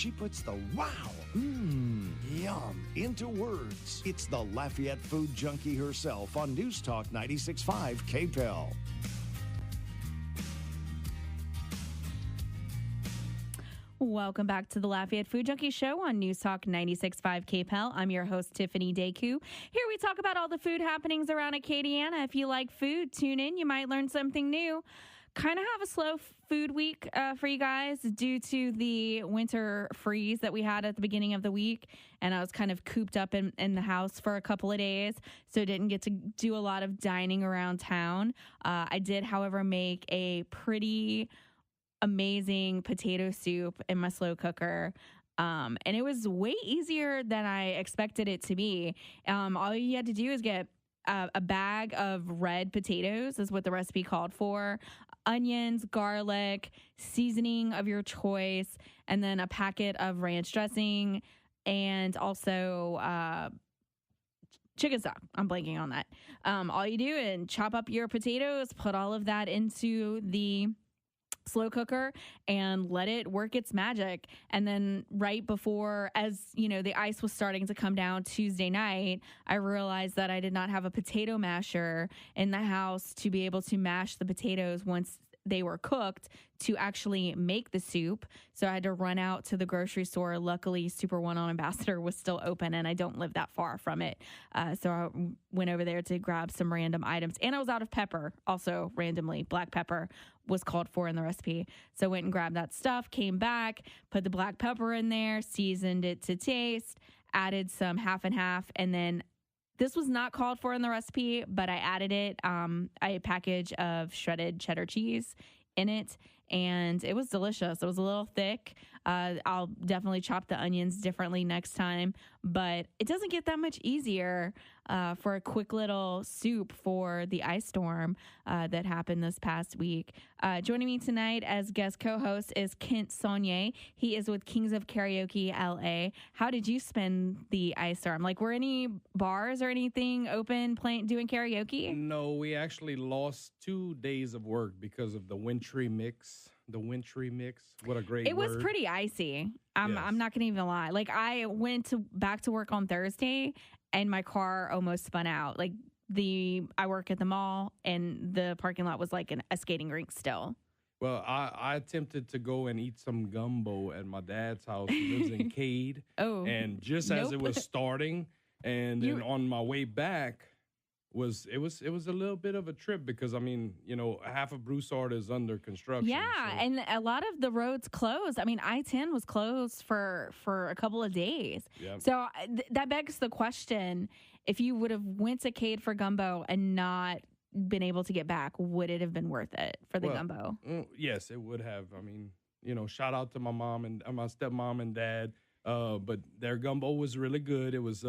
She puts the wow, yum into words. It's the Lafayette Food Junkie herself on News Talk 96.5 KPEL. Welcome back to the Lafayette Food Junkie Show on News Talk 96.5 KPEL. I'm your host, Tiffany Deku. Here we talk about all the food happenings around Acadiana. If you like food, tune in. You might learn something new. Kind of have a slow food week for you guys due to the winter freeze that we had at the beginning of the week. And I was kind of cooped up in the house for a couple of days, so didn't get to do a lot of dining around town. I did, however, make a pretty amazing potato soup in my slow cooker. And it was way easier than I expected it to be. All you had to do is get a bag of red potatoes is what the recipe called for, onions, garlic, seasoning of your choice, and then a packet of ranch dressing, and also chicken stock. I'm blanking on that. All you do is chop up your potatoes, put all of that into the slow cooker and let it work its magic. And then right before, as you know, the ice was starting to come down Tuesday night, I realized that I did not have a potato masher in the house to be able to mash the potatoes once they were cooked to actually make the soup. So I had to run out to the grocery store. Luckily, Super One on Ambassador was still open, and I don't live that far from it. So I went over there to grab some random items. And I was out of pepper, also randomly. Black pepper was called for in the recipe. So I went and grabbed that stuff, came back, put the black pepper in there, seasoned it to taste, added some half and half, and then this was not called for in the recipe, but I added it. A package of shredded cheddar cheese in it, and it was delicious. It was a little thick. I'll definitely chop the onions differently next time, but it doesn't get that much easier for a quick little soup for the ice storm that happened this past week. Joining me tonight as guest co-host is Kent Sonnier. He is with Kings of Karaoke LA. How did you spend the ice storm? Like, were any bars or anything open doing karaoke? No, we actually lost 2 days of work because of the wintry mix. The wintry mix. What a great It was word. pretty icy. I'm Yes. not going to even lie. Like, I went back to work on Thursday and my car almost spun out. Like, I work at the mall and the parking lot was like a skating rink still. Well, I attempted to go and eat some gumbo at my dad's house. He lives in Cade. Oh. And just as it was starting, and then on my way back, it was a little bit of a trip because, I mean, you know, half of Broussard is under construction. Yeah, so. and a lot of the roads closed. I mean, I-10 was closed for a couple of days. Yep. So that begs the question, if you would have went to Cade for gumbo and not been able to get back, would it have been worth it for the gumbo? Yes, it would have. I mean, you know, shout out to my mom and my stepmom and dad. But their gumbo was really good. It was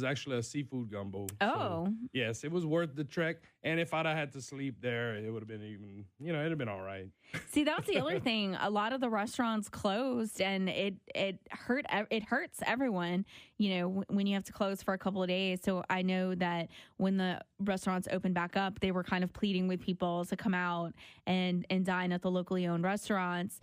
actually a seafood gumbo. Oh. So, yes, it was worth the trek. And if I'd have had to sleep there, it would have been even, you know, it'd have been all right. See, that's the other thing. A lot of the restaurants closed, and it hurts everyone, you know, when you have to close for a couple of days. So I know that when the restaurants opened back up, they were kind of pleading with people to come out and dine at the locally owned restaurants,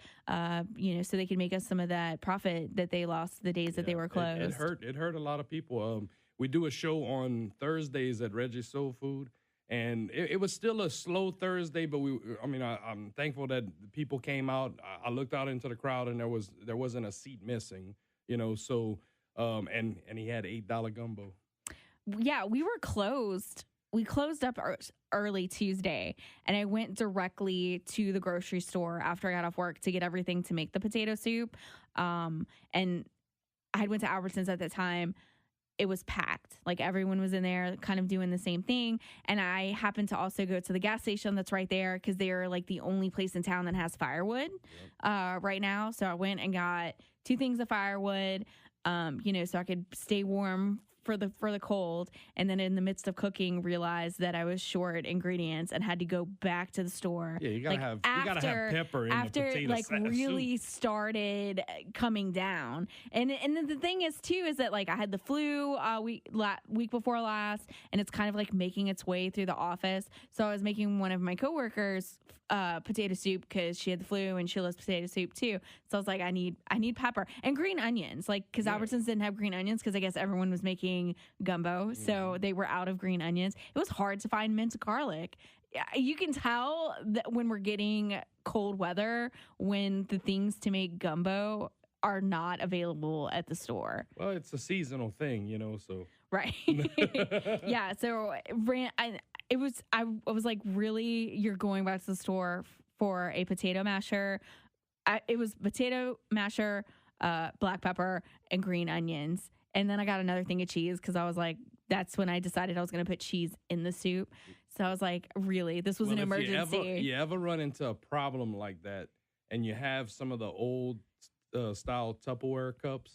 you know, so they could make us some of that profit that they lost the days that they were closed. It hurt a lot of people. We do a show on Thursdays at Reggie's Soul Food. And it was still a slow Thursday, but I'm thankful that people came out. I looked out into the crowd, and there wasn't a seat missing, you know. So, and he had $8 gumbo. Yeah, we were closed. We closed up early Tuesday, and I went directly to the grocery store after I got off work to get everything to make the potato soup. And I had went to Albertsons at the time. It was packed. Like, everyone was in there kind of doing the same thing. And I happened to also go to the gas station that's right there because they're like the only place in town that has firewood right now. So I went and got 2 things of firewood, so I could stay warm for the cold. And then in the midst of cooking, realized that I was short ingredients and had to go back to the store. Yeah, you gotta have pepper in the potato really soup. started coming down. And then the thing is too is that like I had the flu week before last, and it's kind of like making its way through the office. So I was making one of my coworkers potato soup because she had the flu and she loves potato soup too. So I was like, I need pepper and green onions, like because Albertsons didn't have green onions because I guess everyone was making gumbo, so they were out of green onions. It was hard to find minced garlic. You can tell that when we're getting cold weather, when the things to make gumbo are not available at the store. Well, it's a seasonal thing, so. Right. Yeah. So I was like, really, you're going back to the store for a potato masher? It was potato masher, black pepper, and green onions. And then I got another thing of cheese because I was like, that's when I decided I was going to put cheese in the soup. So I was like, really, this was an emergency. You ever run into a problem like that and you have some of the old style Tupperware cups,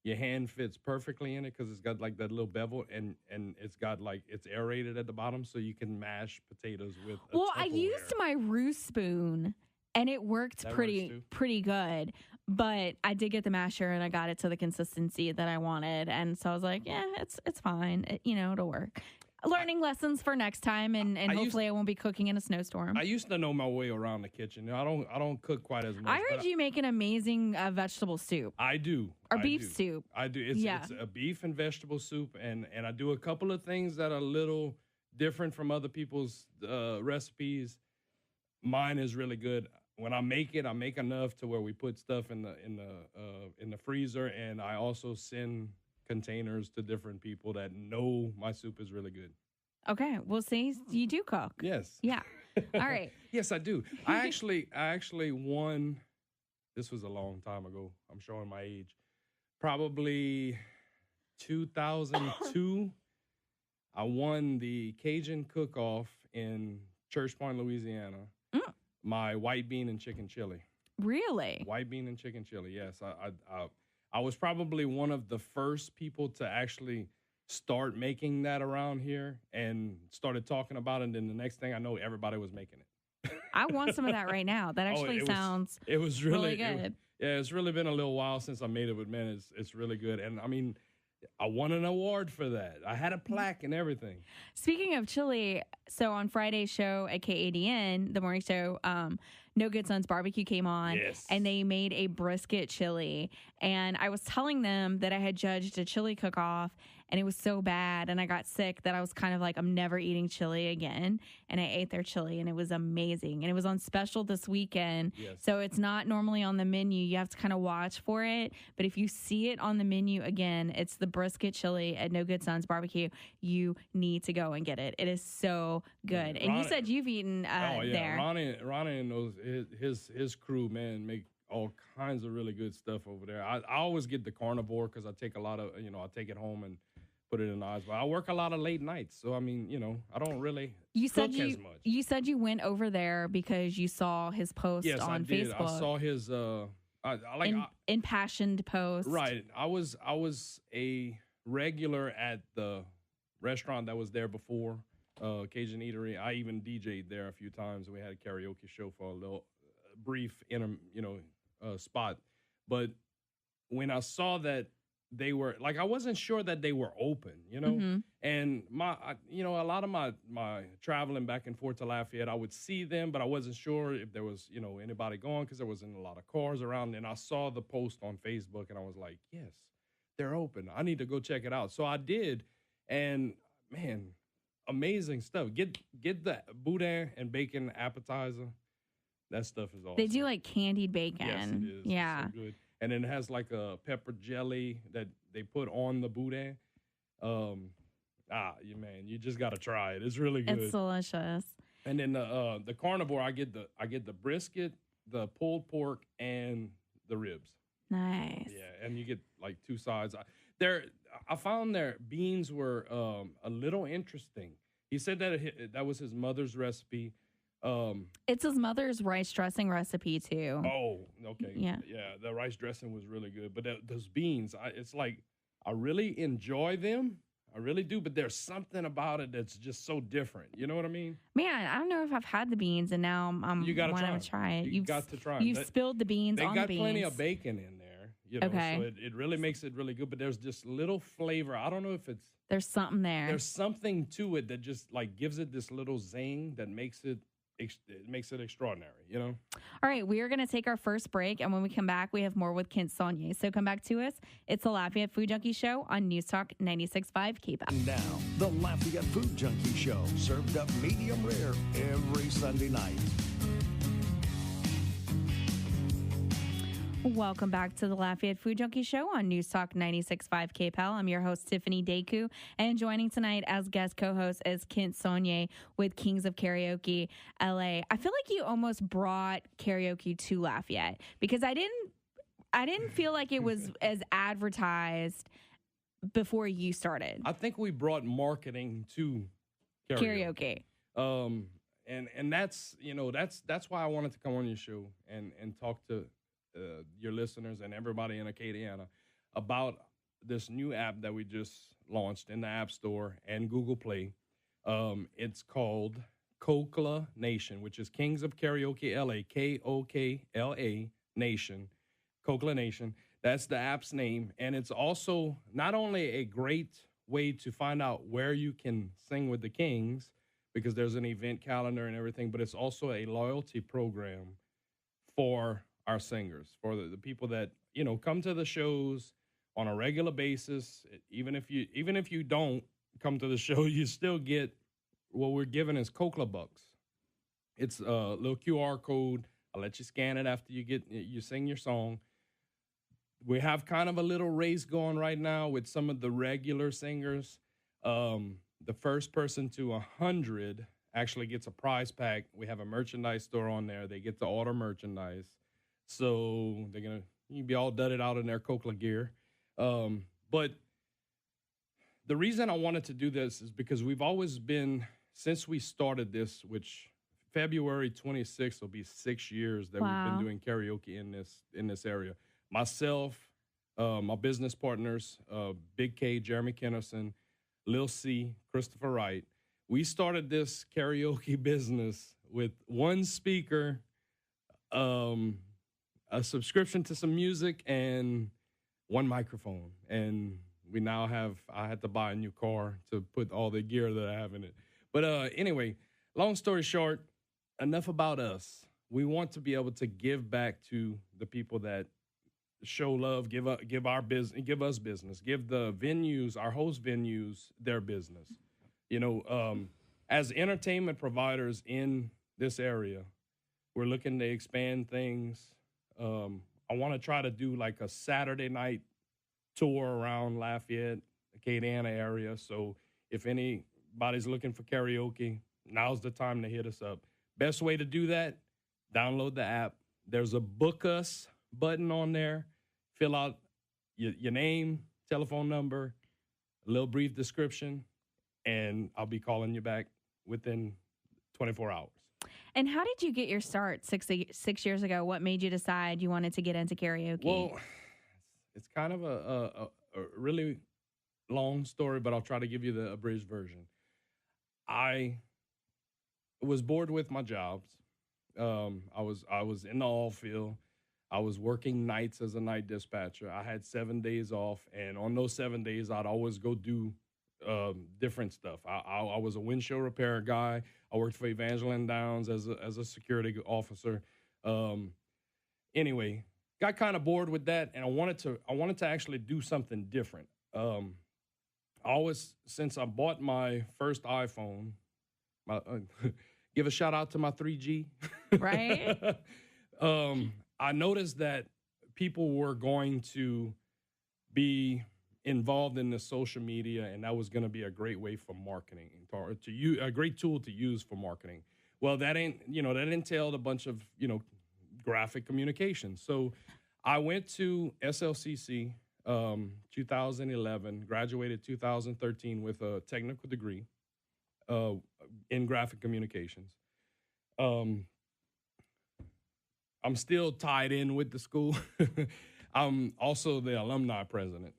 your hand fits perfectly in it because it's got like that little bevel and it's got like it's aerated at the bottom so you can mash potatoes with a Tupperware. I used my Roos spoon and it worked pretty good. But I did get the masher and I got it to the consistency that I wanted. And so I was like, yeah, it's fine. It'll work. Learning lessons for next time, and hopefully I won't be cooking in a snowstorm. I used to know my way around the kitchen. I don't cook quite as much. I heard you make an amazing vegetable soup. I do. Or beef soup. I do. It's a beef and vegetable soup, and I do a couple of things that are a little different from other people's recipes. Mine is really good. When I make it, I make enough to where we put stuff in the freezer, and I also send containers to different people that know my soup is really good. Okay, we'll see. You do cook. Yes. Yeah. All right. Yes, I do. I actually won. This was a long time ago. I'm showing my age. Probably 2002. I won the Cajun cook-off in Church Point, Louisiana. My white bean and chicken chili. Really? White bean and chicken chili. Yes, I was probably one of the first people to actually start making that around here and started talking about it. And then the next thing I know, everybody was making it. I want some of that right now. That actually sounds it was really good. It's really been a little while since I made it, but man, it's really good. And I mean, I won an award for that. I had a plaque and everything. Speaking of chili, so on Friday's show at KADN, the morning show, No Good Sons Barbecue came on, and they made a brisket chili. And I was telling them that I had judged a chili cook-off, and it was so bad, and I got sick that I was kind of like, I'm never eating chili again. And I ate their chili, and it was amazing. And it was on special this weekend, so it's not normally on the menu. You have to kind of watch for it. But if you see it on the menu again, it's the brisket chili at No Good Sons Barbecue. You need to go and get it. It is so good. And you said you've eaten there. Ronnie and his crew, man, make all kinds of really good stuff over there. I always get the carnivore because I take a lot of, I take it home and put it in the eyes. But I work a lot of late nights, so I mean, I don't really cook as much. You said you went over there because you saw his post on Facebook. Yes, I did. I saw his impassioned post. Right. I was a regular at the restaurant that was there before, Cajun Eatery. I even DJ'd there a few times, and we had a karaoke show for a little brief spot. But when I saw that they were I wasn't sure that they were open, and a lot of my traveling back and forth to Lafayette, I would see them, but I wasn't sure if there was, anybody going because there wasn't a lot of cars around. And I saw the post on Facebook and I was like, yes, they're open. I need to go check it out. So I did. And man, amazing stuff. Get the boudin and bacon appetizer. That stuff is awesome. They do like candied bacon. Yes, it is. Yeah. It's so good. And then it has like a pepper jelly that they put on the boudin. You just got to try it. It's really good. It's delicious. And then the carnivore, I get the brisket, the pulled pork, and the ribs. Nice. Yeah, and you get like two sides. I found their beans were a little interesting. He said that that was his mother's recipe. It's his mother's rice dressing recipe too. Oh, okay. Yeah. Yeah, the rice dressing was really good. But those beans, it's like I really enjoy them. I really do. But there's something about it that's just so different. You know what I mean? Man, I don't know if I've had the beans, and now I'm You got to wanting try to try it. You got to try 'em. You've spilled the beans on the beans. They got plenty of bacon in there. You know, Okay. so it really makes it really good. But there's just little flavor. I don't know if it's There's something there. there's something to it that just like gives it this little zing that makes it extraordinary. You know. All right, we are going to take our first break, and when we come back, we have more with Kent Sonnier. So come back to us. It's the Lafayette Food Junkie Show on News Talk 96.5 KPEL. Now, the Lafayette Food Junkie Show, served up medium rare every Sunday night. Welcome back to the Lafayette Food Junkie Show on News Talk 96.5 KPEL. I'm your host, Tiffany Deku, and joining tonight as guest co-host is Kent Sonnier with Kings of Karaoke LA. I feel like you almost brought karaoke to Lafayette because I didn't feel like it was as advertised before you started. I think we brought marketing to karaoke. And that's that's why I wanted to come on your show and talk to your listeners and everybody in Acadiana about this new app that we just launched in the App Store and Google Play. It's called KOKLA Nation, which is Kings of Karaoke LA, KOKLA Nation, KOKLA Nation. That's the app's name. And it's also not only a great way to find out where you can sing with the Kings, because there's an event calendar and everything, but it's also a loyalty program for our singers, for the people that, you know, come to the shows on a regular basis. Even if you don't come to the show, you still get what we're giving as KOKLA bucks. It's a little QR code. I'll let you scan it after you sing your song. We have kind of a little race going right now with some of the regular singers. The first person to 100 actually gets a prize pack. We have a merchandise store on there. They get to order merchandise. So you can be all dudded out in their KOKLA gear. But the reason I wanted to do this is because we've always been, since we started this, which February 26th will be 6 years that we've been doing karaoke in this area. Myself, my business partners, Big K, Jeremy Kennerson, Lil C, Christopher Wright. We started this karaoke business with one speaker, a subscription to some music, and one microphone. And I had to buy a new car to put all the gear that I have in it. But anyway, long story short, enough about us. We want to be able to give back to the people that show love, give us business, give the venues, our host venues, their business. You know, as entertainment providers in this area, we're looking to expand things. I want to try to do like a Saturday night tour around Lafayette, Acadiana area. So if anybody's looking for karaoke, now's the time to hit us up. Best way to do that, download the app. There's a book us button on there. Fill out your name, telephone number, a little brief description, and I'll be calling you back within 24 hours. And how did you get your start 6 years ago? What made you decide you wanted to get into karaoke? Well, it's kind of a really long story, but I'll try to give you the abridged version. I was bored with my jobs. I was in the oil field. I was working nights as a night dispatcher. I had 7 days off, and on those 7 days, I'd always go do different stuff. I was a windshield repair guy. I worked for Evangeline Downs as a security officer. Anyway, got kind of bored with that, and I wanted to actually do something different. Since I bought my first iPhone, give a shout out to my 3G. Right. I noticed that people were going to be involved in the social media, and that was going to be a great way for marketing, a great tool to use for marketing. Well, that entailed a bunch of, graphic communication. So I went to SLCC 2011, graduated 2013 with a technical degree in graphic communications. I'm still tied in with the school. I'm also the alumni president.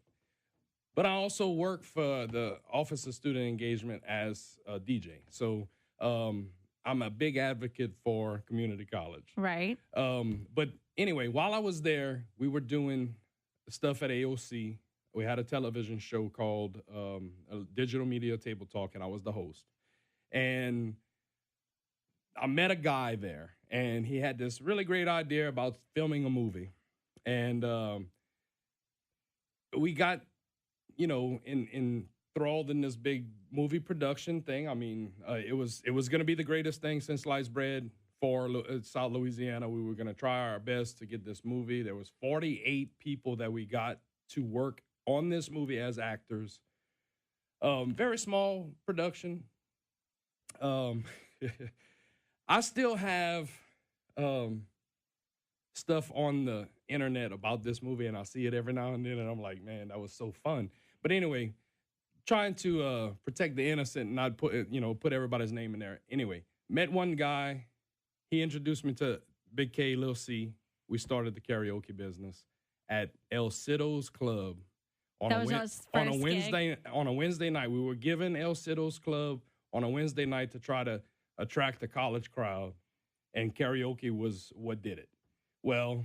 But I also work for the Office of Student Engagement as a DJ. So I'm a big advocate for community college. Right. But anyway, while I was there, we were doing stuff at AOC. We had a television show called Digital Media Table Talk, and I was the host. And I met a guy there, and he had this really great idea about filming a movie. And we got, enthralled in this big movie production thing. I mean, it was going to be the greatest thing since sliced bread for South Louisiana. We were going to try our best to get this movie. There was 48 people that we got to work on this movie as actors. Very small production. I still have stuff on the internet about this movie, and I see it every now and then, and I'm like, man, that was so fun. But anyway, trying to protect the innocent and not put everybody's name in there. Anyway, met one guy. He introduced me to Big K, Lil C. We started the karaoke business at El Cido's Club on a Wednesday night. We were given El Cido's Club on a Wednesday night to try to attract the college crowd, and karaoke was what did it. Well,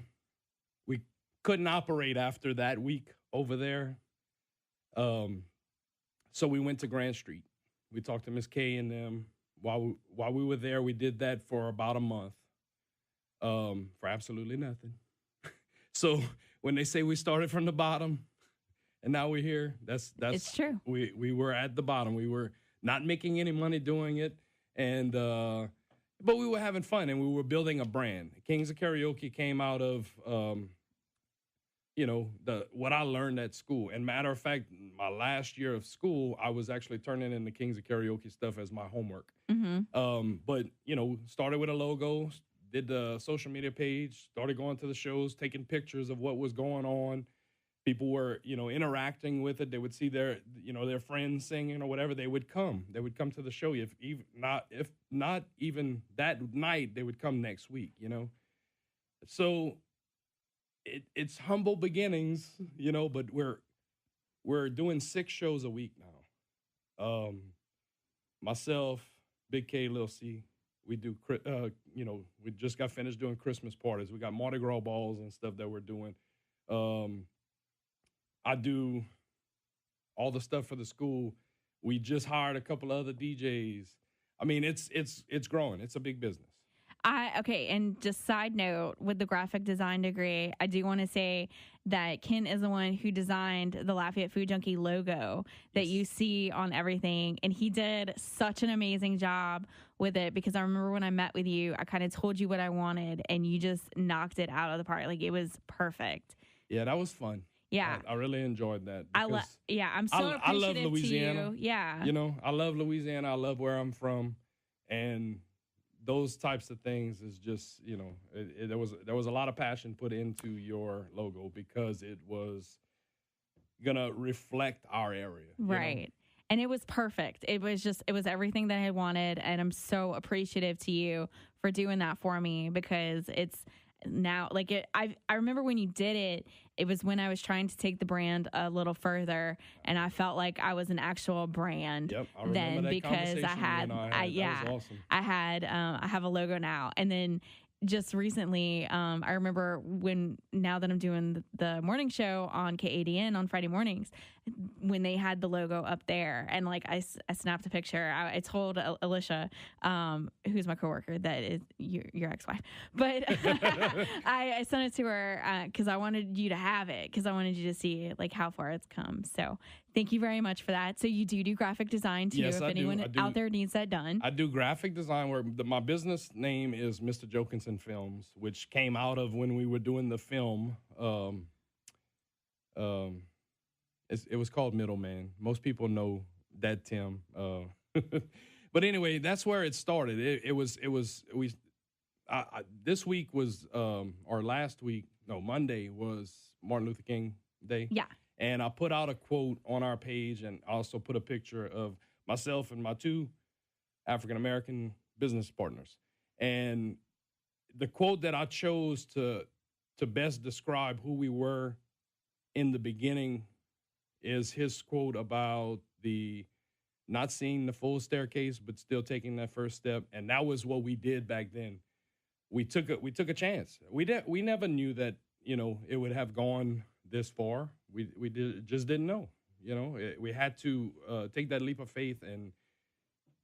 we couldn't operate after that week over there. So we went to Grand Street. We talked to Miss K and them. While we were there, we did that for about a month for absolutely nothing. So when they say we started from the bottom and now we're here, that's it's true. We were at the bottom. We were not making any money doing it, and but we were having fun, and we were building a brand. Kings of Karaoke came out of what I learned at school. And matter of fact, my last year of school, I was actually turning in the Kings of Karaoke stuff as my homework. Mm-hmm. But started with a logo, did the social media page, started going to the shows, taking pictures of what was going on. People were, interacting with it. They would see their friends singing or whatever. They would come to the show. If not even that night, they would come next week. So it's humble beginnings, but we're doing 6 shows a week now. Myself, Big K, Lil C. We do, we just got finished doing Christmas parties. We got Mardi Gras balls and stuff that we're doing. I do all the stuff for the school. We just hired a couple of other DJs. I mean, it's growing. It's a big business. Okay, and just side note, with the graphic design degree, I do want to say that Ken is the one who designed the Lafayette Food Junkie logo that you see on everything, and he did such an amazing job with it, because I remember when I met with you, I kind of told you what I wanted, and you just knocked it out of the park. Like, it was perfect. Yeah, that was fun. Yeah. I really enjoyed that. I'm so appreciative I love Louisiana. to you. Yeah. I love Louisiana. I love where I'm from, and those types of things is just, there was a lot of passion put into your logo because it was going to reflect our area. Right. And it was perfect. It was everything that I wanted. And I'm so appreciative to you for doing that for me, because it's now I remember when you did it, it was when I was trying to take the brand a little further, and I felt like I was an actual brand. Yep, I remember that because that was awesome. I have a logo now. And then just recently, I remember now that I'm doing the morning show on Acadiana on Friday mornings, when they had the logo up there, and I snapped a picture. I told Alicia, who's my coworker, that is your ex-wife, but I sent it to her because I wanted you to have it, because I wanted you to see how far it's come. So thank you very much for that. So you do graphic design too, yes, if anyone out there needs that done. I do graphic design where my business name is Mr. Jokinson Films, which came out of when we were doing the film. It was called Middleman. Most people know that, Tim. But anyway, that's where it started. This week was, or last week, no, Monday was Martin Luther King Day. Yeah. And I put out a quote on our page, and also put a picture of myself and my 2 African-American business partners. And the quote that I chose to best describe who we were in the beginning is his quote about the not seeing the full staircase, but still taking that first step. And that was what we did back then. We took a chance. We never knew that, it would have gone this far. We just didn't know. We had to take that leap of faith and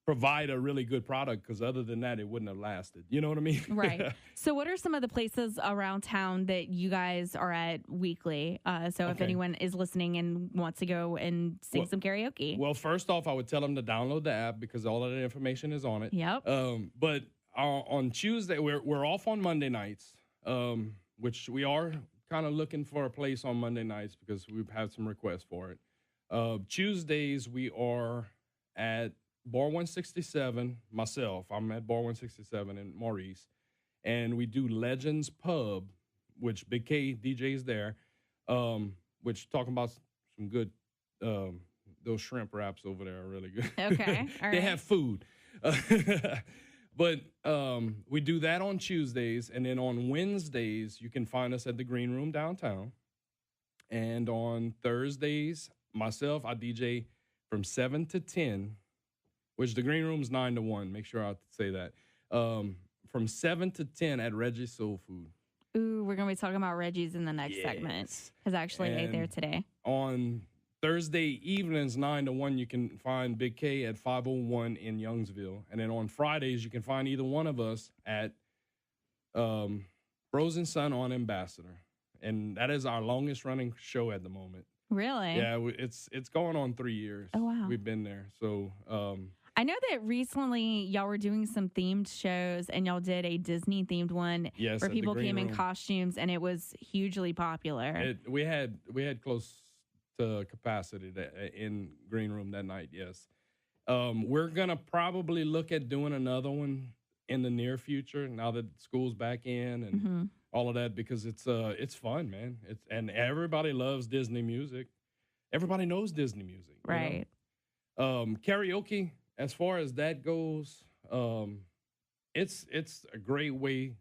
provide a really good product, because other than that, it wouldn't have lasted. You know what I mean? Right. So what are some of the places around town that you guys are at weekly? So if anyone is listening and wants to go and sing some karaoke. Well, first off, I would tell them to download the app, because all of that information is on it. Yep. But on Tuesday, we're off on Monday nights, which we are kind of looking for a place on Monday nights because we've had some requests for it. Tuesdays, we are at Bar 167, myself. I'm at Bar 167 in Maurice. And we do Legends Pub, which Big K DJ's there, which talking about some good, those shrimp wraps over there are really good. Okay, all right. They have food. But we do that on Tuesdays. And then on Wednesdays, you can find us at the Green Room downtown. And on Thursdays, myself, I DJ from 7 to 10, which the Green Room's 9 to 1. Make sure I say that. From 7 to 10 at Reggie's Soul Food. Ooh, we're going to be talking about Reggie's in the next segment. Because I actually ate there today. On Thursday evenings, 9 to 1, you can find Big K at 501 in Youngsville. And then on Fridays, you can find either one of us at Frozen Sun on Ambassador. And that is our longest running show at the moment. Really? Yeah, it's going on 3 years. Oh, wow. We've been there. So I know that recently y'all were doing some themed shows, and y'all did a Disney themed one where people came in costumes, and it was hugely popular. We had close to capacity in Green Room that night. Yes, we're gonna probably look at doing another one in the near future now that school's back in and all of that, because it's fun, man. And everybody loves Disney music. Everybody knows Disney music, right? Karaoke, as far as that goes, it's a great way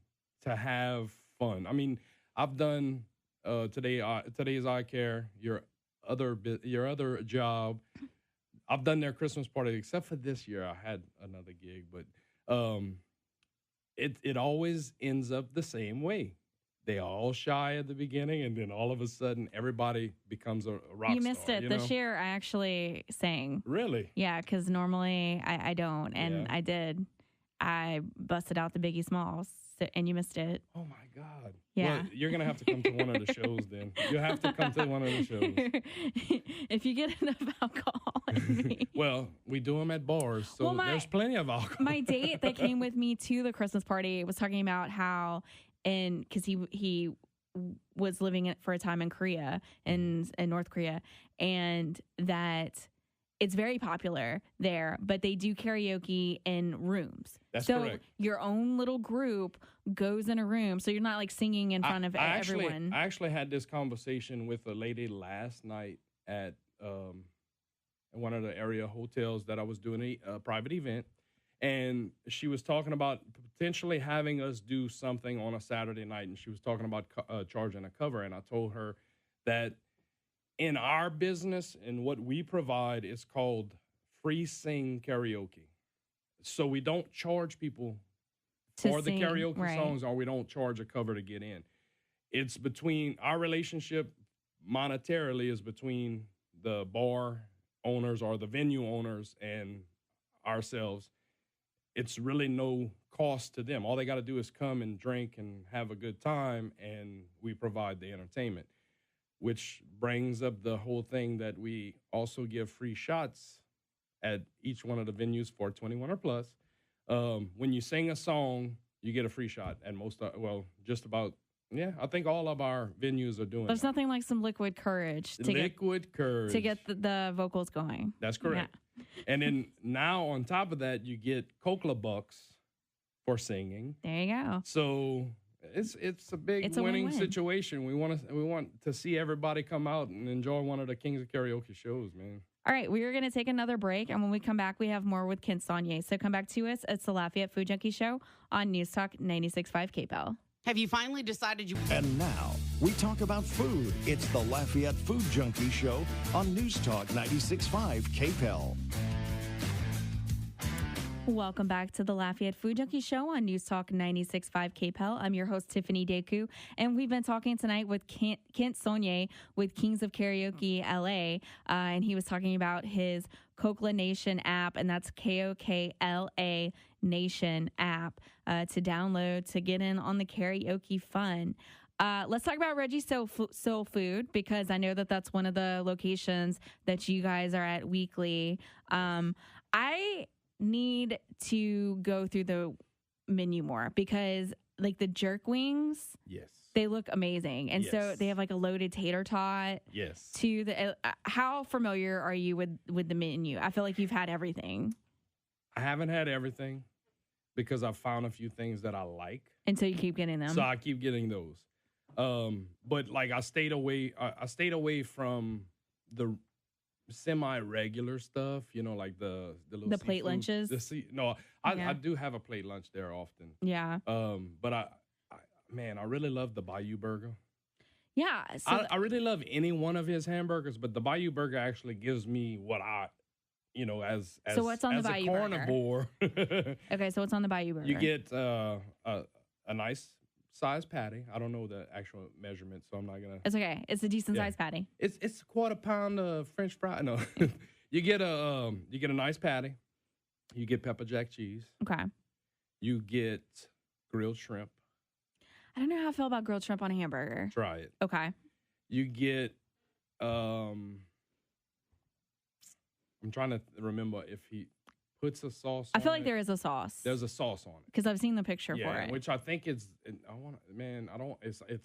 to have fun. I mean, I've done today's Eye Care, your other job. I've done their Christmas party, except for this year. I had another gig, but it always ends up the same way. They all shy at the beginning, and then all of a sudden, everybody becomes a rock star. You missed it. This year, I actually sang. Really? Yeah, because normally I don't, and I did. I busted out the Biggie Smalls, and you missed it. Oh, my God. Yeah. Well, you're going to have to come to one of the shows then. You have to come to one of the shows. If you get enough alcohol in me. Well, we do them at bars, so there's plenty of alcohol. My date that came with me to the Christmas party was talking about how, and because he was living for a time in Korea, in North Korea, and that it's very popular there, but they do karaoke in rooms. That's so correct. Your own little group goes in a room, so you're not like singing in front of everyone. I actually had this conversation with a lady last night at one of the area hotels that I was doing a private event, and she was talking about potentially having us do something on a Saturday night, and she was talking about charging a cover, and I told her that in our business and what we provide is called free sing karaoke. So we don't charge people for the karaoke songs, or we don't charge a cover to get in. It's between our relationship monetarily is between the bar owners or the venue owners and ourselves. It's really no cost to them. All they got to do is come and drink and have a good time, and we provide the entertainment, which brings up the whole thing that we also give free shots at each one of the venues for 21 or plus. When you sing a song, you get a free shot at most, just about, I think all of our venues are doing There's that. nothing like some liquid courage to get the vocals going. That's correct. Yeah. And then now on top of that, you get KOKLA bucks for singing. There you go. So It's a big It's a winning win-win. situation. We want to see everybody come out and enjoy one of the Kings of Karaoke shows, man. All right, we are going to take another break, and when we come back, we have more with Kent Sonnier. So come back to us. It's the Lafayette Food Junkie Show on News Talk 96.5 KPEL. Have you finally decided you... And now we talk about food. It's the Lafayette Food Junkie Show on News Talk 96.5 KPEL. Welcome back to the Lafayette Food Junkie Show on News Talk 96.5 KPEL. I'm your host, Tiffany Deku, and we've been talking tonight with Kent Sonnier with Kings of Karaoke LA, and he was talking about his KOKLA Nation app, and that's KOKLA Nation app to download to get in on the karaoke fun. Let's talk about Reggie's Soul Food, because I know that that's one of the locations that you guys are at weekly. I need to go through the menu more, because like the jerk wings, Yes. they look amazing. And so Yes. they have like a loaded tater tot Yes. to the, how familiar are you with the menu? I feel like you've had everything. I haven't had everything because I've found a few things that I like. And so you keep getting them. So I keep getting those. But like I stayed away from the semi-regular stuff, like the little The plate lunches? I Yeah. do have a plate lunch there often. Yeah. But I really love the Bayou Burger. Yeah. So I really love any one of his hamburgers, but the Bayou Burger actually gives me what I, as So what's on the as a Bayou Burger? carnivore. okay, so what's on the Bayou Burger? You get a nice size patty. I don't know the actual measurement, so I'm not gonna. It's okay. It's a decent sized patty. It's a quarter pound of French fry. No, you get a nice patty. You get pepper jack cheese. Okay. You get grilled shrimp. I don't know how I feel about grilled shrimp on a hamburger. Try it. Okay. You get I'm trying to remember if he puts a sauce. I feel on like it. there is a sauce. There's a sauce on it. Because I've seen the picture for it. Which I think is. It's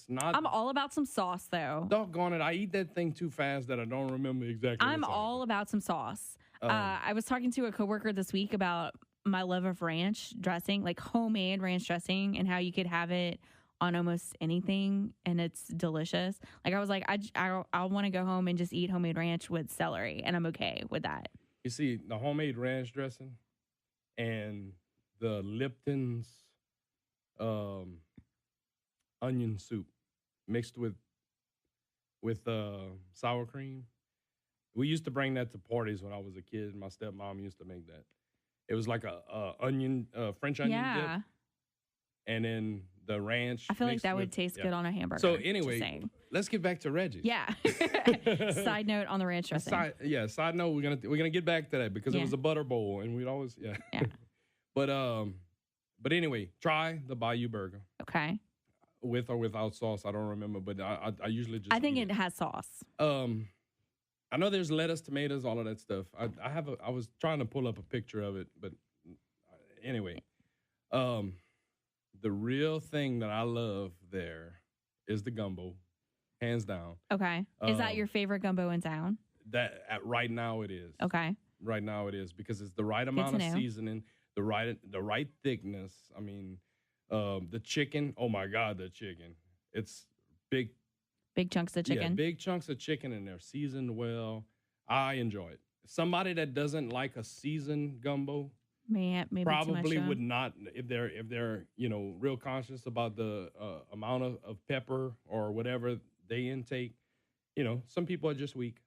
not. I'm all about some sauce, though. Doggone it! I eat that thing too fast that I don't remember exactly. I'm what's on all it. about some sauce. I was talking to a coworker this week about my love of ranch dressing, like homemade ranch dressing, and how you could have it on almost anything, and it's delicious. Like I was like, I want to go home and just eat homemade ranch with celery, and I'm okay with that. You see, the homemade ranch dressing and the Lipton's onion soup mixed with sour cream. We used to bring that to parties when I was a kid. My stepmom used to make that. It was like a French onion dip, and then the ranch. I feel like that would taste good on a hamburger. So anyway, let's get back to Reggie's. Yeah. Side note on the ranch dressing. Side note, we're gonna get back to that because it was a butter bowl, and we'd always Yeah. But anyway, try the Bayou Burger Okay. with or without sauce. I don't remember, but I usually just. I think it has sauce. I know there's lettuce, tomatoes, all of that stuff. I was trying to pull up a picture of it, but anyway, the real thing that I love there is the gumbo, hands down. Okay. Is that your favorite gumbo in town? Right now it is. Okay. Right now it is because it's the right amount of seasoning, the right thickness. I mean, the chicken. Oh my God, the chicken! It's big. Big chunks of chicken. Yeah, big chunks of chicken, and they're seasoned well. I enjoy it. Somebody that doesn't like a seasoned gumbo maybe probably too much, would not, if they're real conscious about the amount of pepper or whatever they intake. Some people are just weak.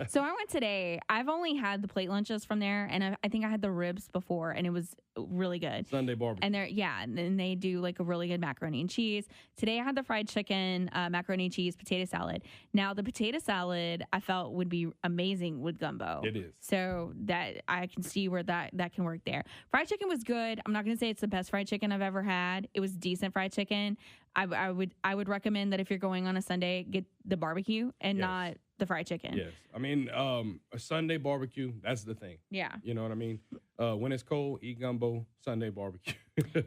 So I went today. I've only had the plate lunches from there, and I think I had the ribs before, and it was really good. Sunday barbecue. And they do like a really good macaroni and cheese. Today I had the fried chicken, macaroni and cheese, potato salad. Now the potato salad I felt would be amazing with gumbo. It is. So that I can see where that can work there. Fried chicken was good. I'm not going to say it's the best fried chicken I've ever had. It was decent fried chicken. I would recommend that if you're going on a Sunday, get the barbecue and not the fried chicken. Yes. I mean, a Sunday barbecue, that's the thing. Yeah. You know what I mean? When it's cold, eat gumbo, Sunday barbecue.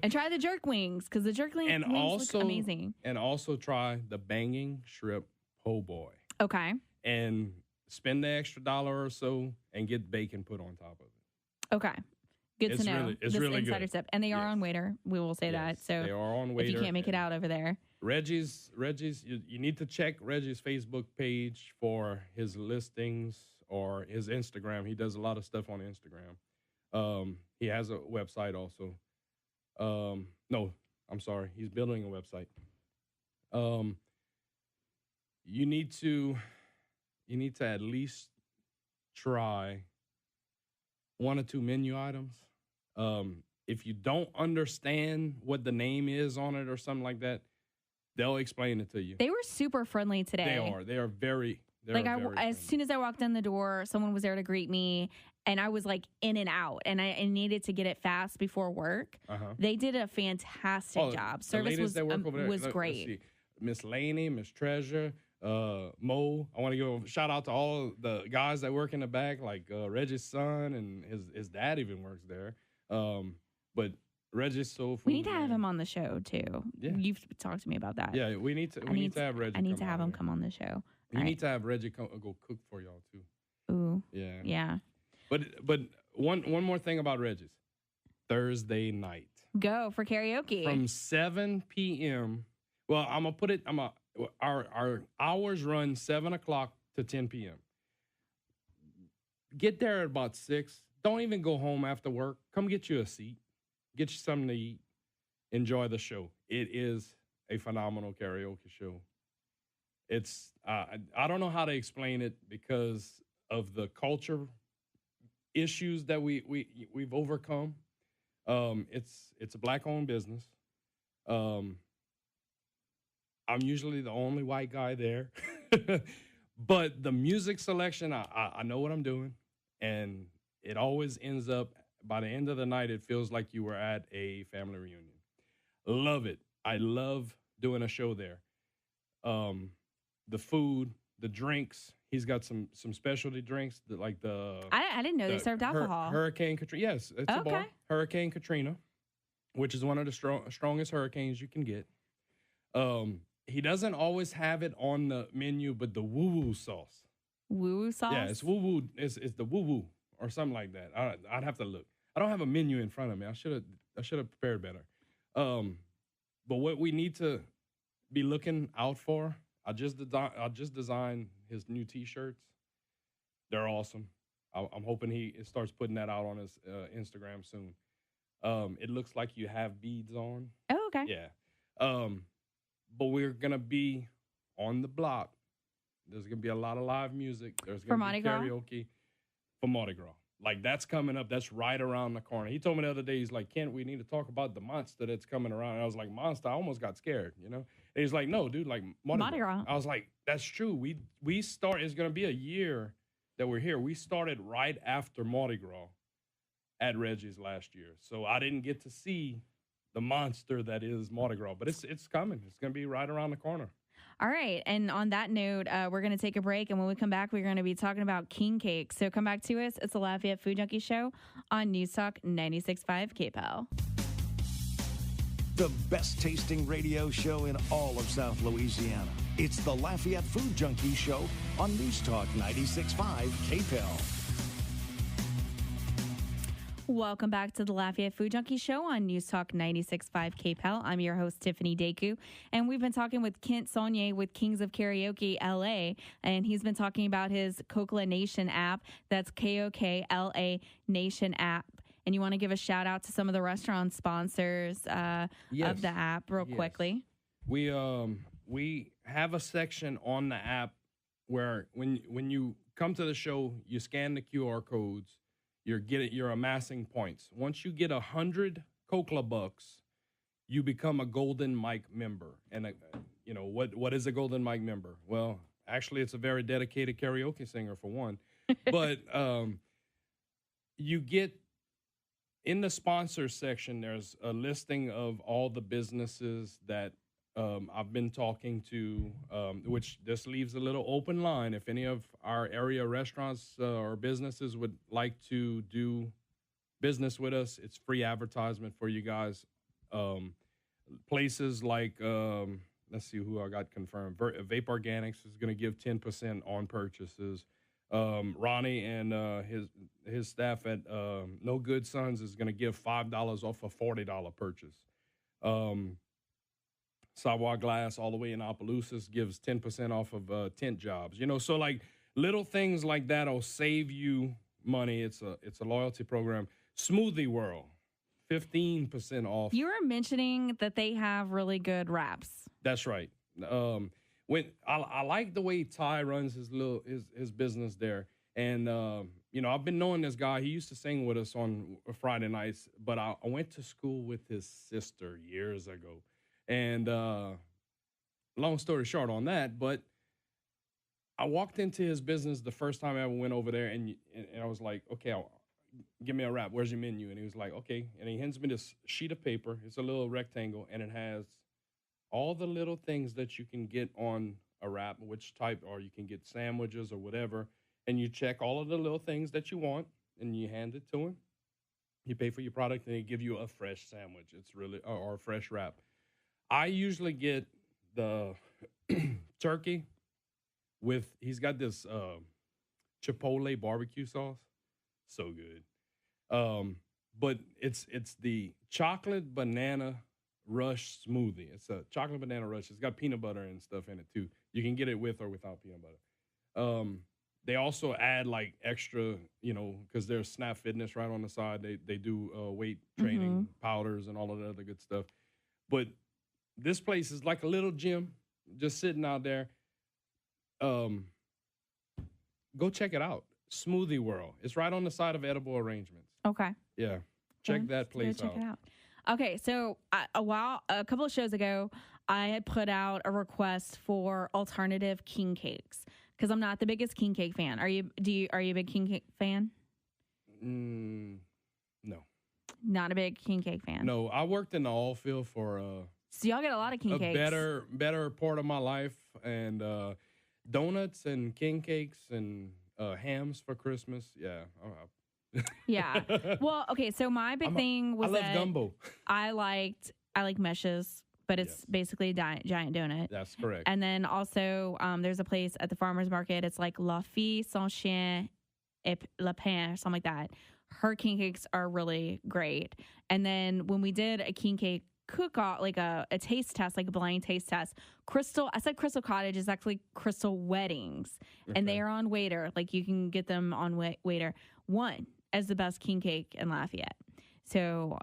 And try the jerk wings, because the jerk wings look amazing. And also try the banging shrimp po' boy. Okay. And spend the extra $1 or so and get bacon put on top of it. Okay. Good It's to know. really- it's this really insider good. tip. And they are Yes. on Waiter. We will say that. Yes, So they are on if Waiter. you can't make it and out over there. Reggie's, you need to check Reggie's Facebook page for his listings or his Instagram. He does a lot of stuff on Instagram. He has a website also. No, I'm sorry. He's building a website. You need to at least try 1 or 2 menu items. If you don't understand what the name is on it or something like that, they'll explain it to you. They were super friendly today. They are very. Like as soon as I walked in the door, someone was there to greet me, and I was like in and out, and I needed to get it fast before work. They did a fantastic job. Service was Let's great. see. Miss Laney, Miss Treasure, Mo. I want to give a shout out to all the guys that work in the back, like Reggie's son and his dad even works there. But Reggie's Soul Food. We need to have him on the show too. Yeah. You've talked to me about that. Yeah, we need to have Reggie. I need to have him come on the show. You need to have Reggie go cook for y'all too. Ooh. Yeah. Yeah. But one more thing about Reggie's. Thursday night. Go for karaoke. From 7 p.m. Well, our hours run 7 o'clock to 10 p.m. Get there at about 6. Don't even go home after work. Come get you a seat. Get you something to eat. Enjoy the show. It is a phenomenal karaoke show. It's I don't know how to explain it because of the culture issues that we've overcome. It's a black-owned business. I'm usually the only white guy there, but the music selection, I know what I'm doing, and it always ends up, by the end of the night, it feels like you were at a family reunion. Love it. I love doing a show there. The food, the drinks. He's got some specialty drinks, like the... I didn't know they served alcohol. Hurricane Katrina. Yes, it's a bar. Hurricane Katrina, which is one of the strongest hurricanes you can get. He doesn't always have it on the menu, but the woo-woo sauce. Woo-woo sauce? Yeah, it's woo-woo. It's the woo-woo or something like that. I'd have to look. I don't have a menu in front of me. I should have prepared better. But what we need to be looking out for, I just designed his new T-shirts. They're awesome. I'm hoping he starts putting that out on his Instagram soon. It looks like you have beads on. Oh, okay. Yeah. But we're gonna be on the block. There's gonna be a lot of live music. There's gonna be karaoke for Mardi Gras. Like, that's coming up. That's right around the corner. He told me the other day, he's like, Kent, we need to talk about the monster that's coming around. And I was like, monster? I almost got scared, you know? And he's like, no, dude, like Mardi Gras. I was like, that's true. We start, it's going to be a year that we're here. We started right after Mardi Gras at Reggie's last year. So I didn't get to see the monster that is Mardi Gras. But it's coming. It's going to be right around the corner. All right. And on that note, we're going to take a break. And when we come back, we're going to be talking about king cake. So come back to us. It's the Lafayette Food Junkie Show on News Talk 96.5 KPEL. The best tasting radio show in all of South Louisiana. It's the Lafayette Food Junkie Show on News Talk 96.5 KPEL. Welcome back to the Lafayette Food Junkie Show on News Talk 96.5 KPEL. I'm your host, Tiffany Deku, and we've been talking with Kent Sonnier with Kings of Karaoke LA, and he's been talking about his KOKLA Nation app. That's KOKLA Nation app. And you want to give a shout out to some of the restaurant sponsors of the app real quickly? We have a section on the app where when you come to the show, you scan the QR codes. You're amassing points. Once you get 100 KOKLA bucks, you become a Golden Mike member. And what is a Golden Mike member? Well, actually, it's a very dedicated karaoke singer for one. But you get in the sponsor section. There's a listing of all the businesses that I've been talking to, which just leaves a little open line. If any of our area restaurants or businesses would like to do business with us, it's free advertisement for you guys. Places like, let's see who I got confirmed. Vape Organics is going to give 10% on purchases. Ronnie and his staff at No Good Sons is going to give $5 off a $40 purchase. Sawa Glass all the way in Opelousas gives 10% off of tent jobs. So like little things like that will save you money. It's a loyalty program. Smoothie World, 15% off. You were mentioning that they have really good wraps. That's right. When I like the way Ty runs his business there, and I've been knowing this guy. He used to sing with us on Friday nights, but I went to school with his sister years ago, and long story short on that, but I walked into his business the first time I ever went over there, and I was like, okay, give me a wrap. Where's your menu? And he was like, okay, and he hands me this sheet of paper. It's a little rectangle, and it has all the little things that you can get on a wrap, which type, or you can get sandwiches or whatever, and you check all of the little things that you want, and you hand it to him. You pay for your product, and they give you a fresh sandwich. It's really, or a fresh wrap. I usually get the turkey with, he's got this Chipotle barbecue sauce. So good. But it's the chocolate banana rush smoothie. It's a chocolate banana rush. It's got peanut butter and stuff in it too. You can get it with or without peanut butter. They also add like extra, because there's Snap Fitness right on the side. They do weight training powders and all of the other good stuff. But this place is like a little gym just sitting out there. Go check it out. Smoothie World. It's right on the side of Edible Arrangements. Okay. Yeah. Check that place check out. It out. Okay, so a couple of shows ago, I had put out a request for alternative king cakes because I'm not the biggest king cake fan. Are you a big king cake fan? No. Not a big king cake fan. No, I worked in the oil field for so y'all get a lot of king cakes. better part of my life, and donuts and king cakes and hams for Christmas. Yeah. Yeah. Well, okay. So my big thing was I love gumbo. I like meshes, but it's basically a giant donut. That's correct. And then also, there's a place at the farmer's market. It's like La Fille, Son Chien, et Le Pain, or something like that. Her king cakes are really great. And then when we did a king cake cook-off, like a taste test, like a blind taste test, I said Crystal Cottage is actually Crystal Weddings. Okay. And they are on Waiter. Like you can get them on Waiter. One as the best king cake in Lafayette. So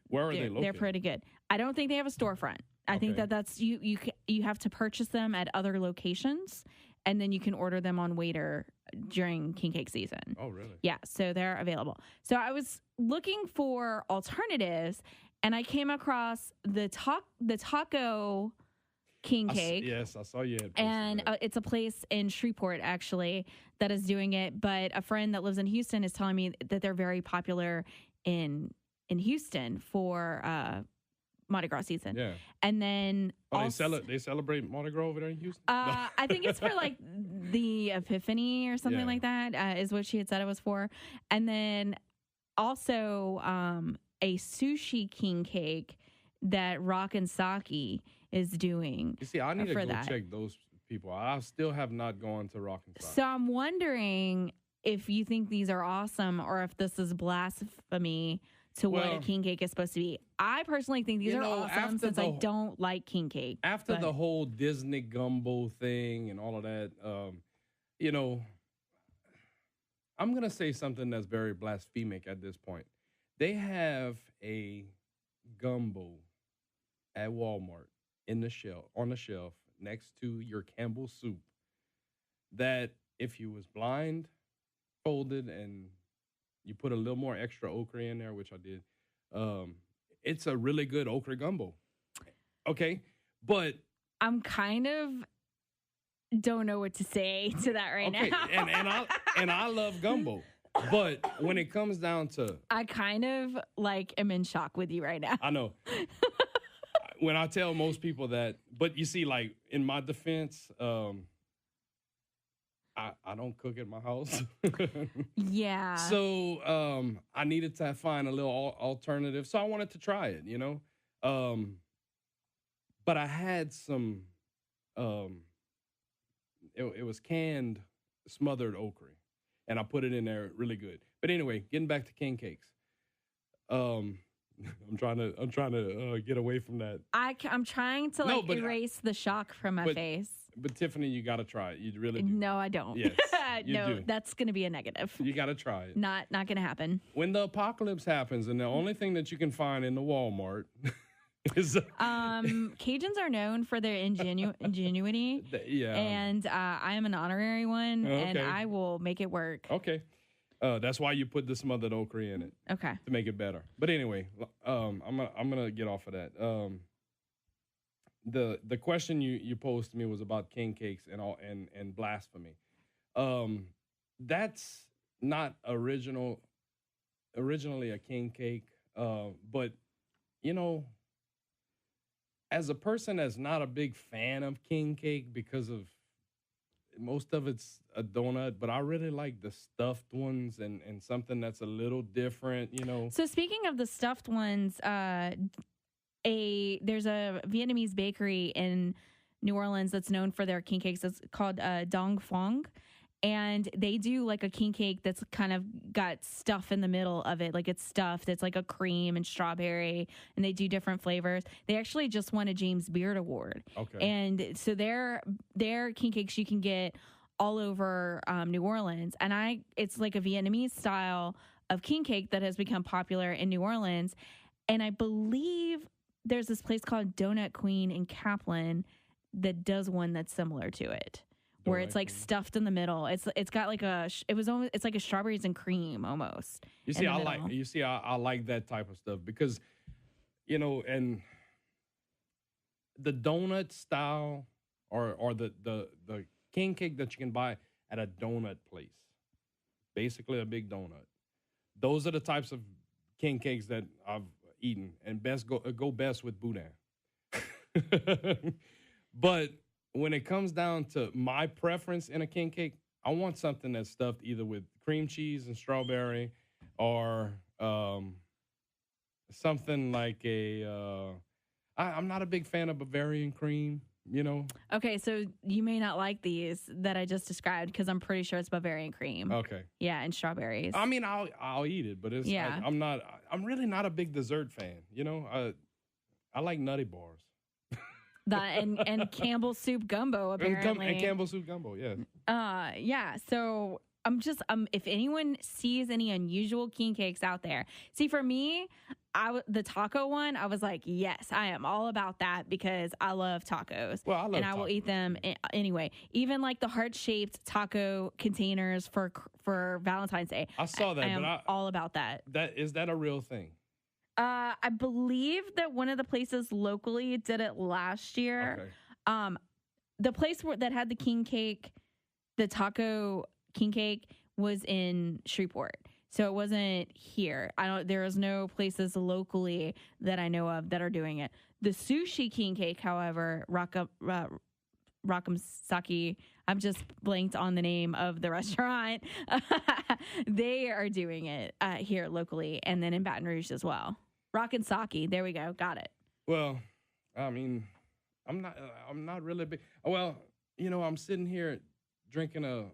where are they located? They're pretty good. I don't think they have a storefront. I think that's you have to purchase them at other locations, and then you can order them on Waiter during king cake season. Oh, really? Yeah, so they're available. So I was looking for alternatives, and I came across the taco king cake. Yes, I saw you. And it's a place in Shreveport, actually, that is doing it. But a friend that lives in Houston is telling me that they're very popular in Houston for Mardi Gras season. Yeah. And then they celebrate Mardi Gras over there in Houston? I think it's for like the Epiphany or something like that, is what she had said it was for. And then also a sushi king cake that Rock and Saki is doing. You see, I need to go check those people. I still have not gone to Rock and Saki. So I'm wondering if you think these are awesome or if this is blasphemy to what a king cake is supposed to be. I personally think these are awesome since I don't like king cake. After the whole Disney gumbo thing and all of that, I'm going to say something that's very blasphemic at this point. They have a gumbo at Walmart on the shelf next to your Campbell's soup that if you was blind, folded, and you put a little more extra okra in there, which I did, it's a really good okra gumbo. Okay? But I'm kind of don't know what to say to that right now. and I love gumbo. But when it comes down to, I kind of am in shock with you right now. I know. When I tell most people that, but you see, like in my defense, I don't cook at my house. Yeah. So I needed to find a little alternative. So I wanted to try it, but I had some, it was canned smothered okra. and I put it in there really good. But anyway, getting back to king cakes. I'm trying to get away from that. I'm trying to erase the shock from my face. But Tiffany, you got to try it. You really do. No, I don't. Yes, you no, do. That's going to be a negative. You got to try it. Not going to happen. When the apocalypse happens, and the only thing that you can find in the Walmart is Cajuns are known for their ingenuity. Yeah. And I am an honorary one, and I will make it work. Okay. That's why you put the smothered okra in it. Okay. To make it better. But anyway, I'm gonna get off of that. The question you posed to me was about king cakes and blasphemy. That's not originally a king cake. But as a person that's not a big fan of king cake because of most of it's a donut, but I really like the stuffed ones and something that's a little different, So speaking of the stuffed ones, there's a Vietnamese bakery in New Orleans that's known for their king cakes. It's called Dong Phuong. And they do like a king cake that's kind of got stuff in the middle of it. Like it's stuffed. It's like a cream and strawberry. And they do different flavors. They actually just won a James Beard Award. Okay. And so their king cakes you can get all over New Orleans. And it's like a Vietnamese style of king cake that has become popular in New Orleans. And I believe there's this place called Donut Queen in Kaplan that does one that's similar to it. Where it's like stuffed in the middle. It's got like it's like a strawberries and cream almost. You see, I like that type of stuff because, and the donut style or the king cake that you can buy at a donut place, basically a big donut. Those are the types of king cakes that I've eaten and go best with boudin. But when it comes down to my preference in a king cake, I want something that's stuffed either with cream cheese and strawberry or something like I'm not a big fan of Bavarian cream, Okay, so you may not like these that I just described because I'm pretty sure it's Bavarian cream. Okay. Yeah, and strawberries. I mean, I'll eat it, but I'm really not a big dessert fan, I like nutty bars. And Campbell's soup gumbo apparently. And Campbell's soup gumbo, yeah. Yeah. So I'm just if anyone sees any unusual king cakes out there, see for me, the taco one, I was like, yes, I am all about that because I love tacos. Well, I love and I will eat them anyway. Even like the heart-shaped taco containers for Valentine's Day. I saw that. I am all about that. Is that a real thing? I believe that one of the places locally did it last year. Okay. The place that had the king cake, the taco king cake, was in Shreveport, so it wasn't here. There is no places locally that I know of that are doing it. The sushi king cake, however, Rock'em Saki, I've just blanked on the name of the restaurant. They are doing it here locally, and then in Baton Rouge as well. Rockin' Saki, there we go, got it. Well, I mean, I'm not really big. Well, I'm sitting here drinking a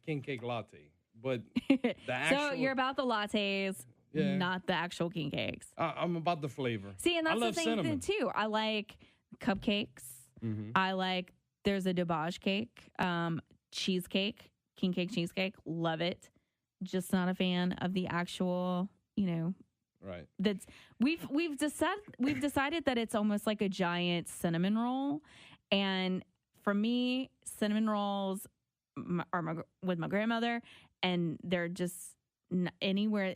king cake latte, but the actual. So you're about the lattes, not the actual king cakes. I'm about the flavor. See, and that's the same thing too. I like cupcakes. Mm-hmm. I like. There's a debauch cake, cheesecake, king cake cheesecake. Love it. Just not a fan of the actual, Right. That's we've decided that it's almost like a giant cinnamon roll, and for me, cinnamon rolls are with my grandmother, and they're just anywhere,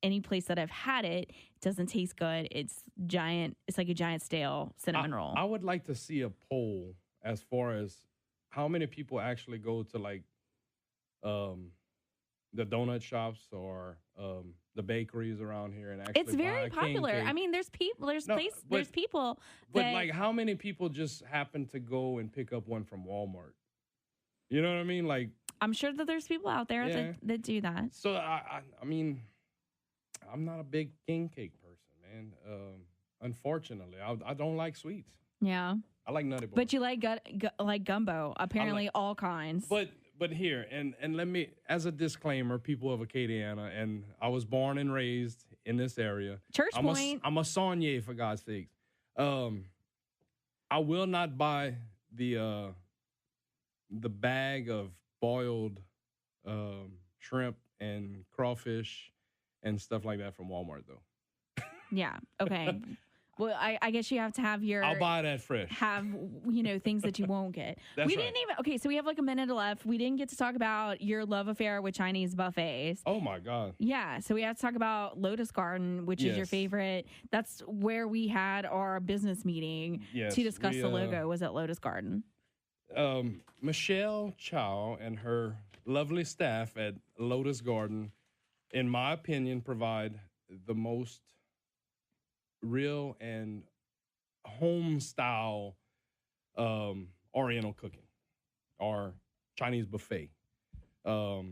any place that I've had it doesn't taste good. It's giant. It's like a giant stale cinnamon roll. I would like to see a poll as far as how many people actually go to like the donut shops or the bakeries around here and actually it's very popular. I mean, there's people. There's people. But like, how many people just happen to go and pick up one from Walmart? You know what I mean? Like, I'm sure that there's people out there that do that. So I mean, I'm not a big king cake person, man. Unfortunately, I don't like sweets. Yeah. I like nutty bars. But you like gumbo. Apparently, all kinds. But But here, and let me, as a disclaimer, people of Acadiana, and I was born and raised in this area. Church Point. I'm a Sonnier, for God's sakes. I will not buy the bag of boiled shrimp and crawfish and stuff like that from Walmart, though. Yeah. Okay. Well, I guess you have to have your. I'll buy that fresh. Have things that you won't get. That's we right. didn't even. Okay, so we have like a minute left. We didn't get to talk about your love affair with Chinese buffets. Oh my God. Yeah, so we have to talk about Lotus Garden, which is your Yes. favorite. That's where we had our business meeting Yes, to discuss we, the logo. Was at Lotus Garden. Michelle Chow and her lovely staff at Lotus Garden, in my opinion, provide the most real and home style Oriental cooking or Chinese buffet. I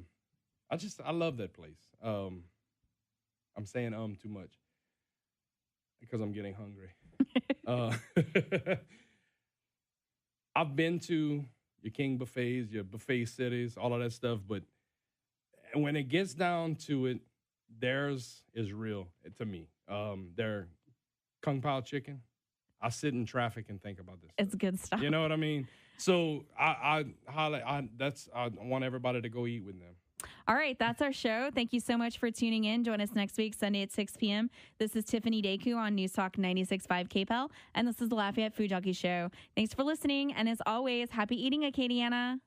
love that place. I'm saying too much because I'm getting hungry. I've been to your King buffets, your buffet cities, all of that stuff, but when it gets down to it, theirs is real to me. Their Kung Pao chicken, I sit in traffic and think about this. It's good stuff. You know what I mean? So I want everybody to go eat with them. All right, that's our show. Thank you so much for tuning in. Join us next week, Sunday at 6 p.m. This is Tiffany Deku on News Talk 96.5 KPEL, and this is the Lafayette Food Junkie Show. Thanks for listening, and as always, happy eating, Acadiana.